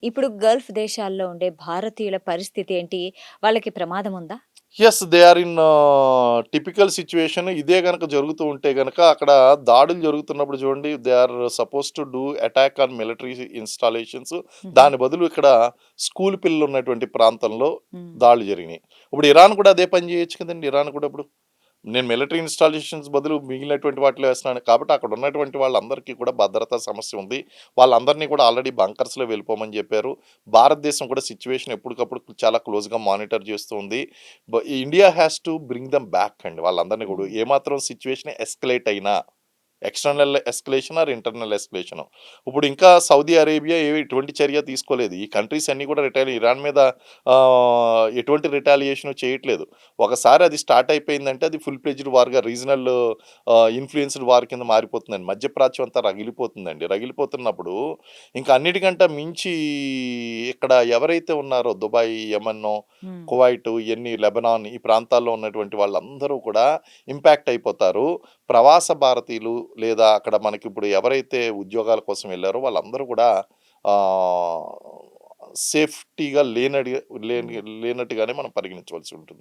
ఇప్పుడు గల్ఫ్ దేశాల్లో ఉండే భారతీయుల పరిస్థితి ఏంటి? వాళ్ళకి ప్రమాదం ఉందా? Yes. They are in typical situation. ఇదే గనక జరుగుతూ ఉంటే గనక అక్కడ దాడులు జరుగుతున్నప్పుడు చూడండి they are suppose to do attack on military installations. హుహు. దాని బదులు ఇక్కడ స్కూల్ పిల్లలున్నటువంటి ప్రాంతంలో హ్మ్. దాడులు జరిగినాయి. ఇప్పుడు ఇరాన్ కూడా అదే పని చేయొచ్చు కదండీ! ఇరాన్ కూడా ఇప్పుడు నేను మిలిటరీ ఇన్‌స్టాలేషన్స్ బదులు మిగిలినటువంటి వాటిలో ఏస్తున్నాను. కాబట్టి అక్కడ ఉన్నటువంటి వాళ్ళందరికీ కూడా భద్రతా సమస్య ఉంది. వాళ్ళందరినీ కూడా ఆల్రెడీ బంకర్స్‌లో వెళ్ళిపోమని జెప్పారు. భారతదేశం కూడా సిట్యుయేషన్ ఎప్పటికప్పుడు చాలా క్లోజ్‌గా మానిటర్ చేస్తూ ఉంది. India has to bring them back అండి వాళ్ళందరిని కూడా. హ్మ్. ఏమాత్రం సిట్యుయేషన్ ఎస్కలేట్ అయినా external escalation or internal escalation. ఇప్పుడు ఇంకా సౌదీ అరేబియా ఏవి ఎటువంటి చర్య తీసుకోలేదు. ఈ కంట్రీస్ అన్నీ కూడా ఇరాన్ మీద ఎటువంటి రిటాలియేషన్ చేయట్లేదు. ఒకసారి అది స్టార్ట్ అయిపోయిందంటే అది ఫుల్ ఫ్లెడ్జ్డ్ వార్‌గా రీజనల్ ఇన్‌ఫ్లూయెన్స్‌డ్ వార్ కింద మారిపోతుందండి. మధ్యప్రాచ్యం అంతా రగిలిపోతుందండి. రగిలిపోతున్నప్పుడు ఇంకా అన్నిటికంటే మించి ఇక్కడ ఎవరైతే ఉన్నారో దుబాయ్, యెమెన్నో, హ్మ్. కువైట్ ఇయన్నీ లెబనాన్ ఈ ప్రాంతాల్లో ఉన్నటువంటి వాళ్ళందరూ కూడా ఇంపాక్ట్ అయిపోతారు. ప్రవాస భారతీయులు లేదా అక్కడ మనకిప్పుడు ఎవరైతే ఉద్యోగాల కోసం వెళ్లారో వాళ్ళందరూ కూడా ఆహ్, సేఫ్టీగా లేనట్టుగానే మనం పరిగణించవలసి ఉంటుంది.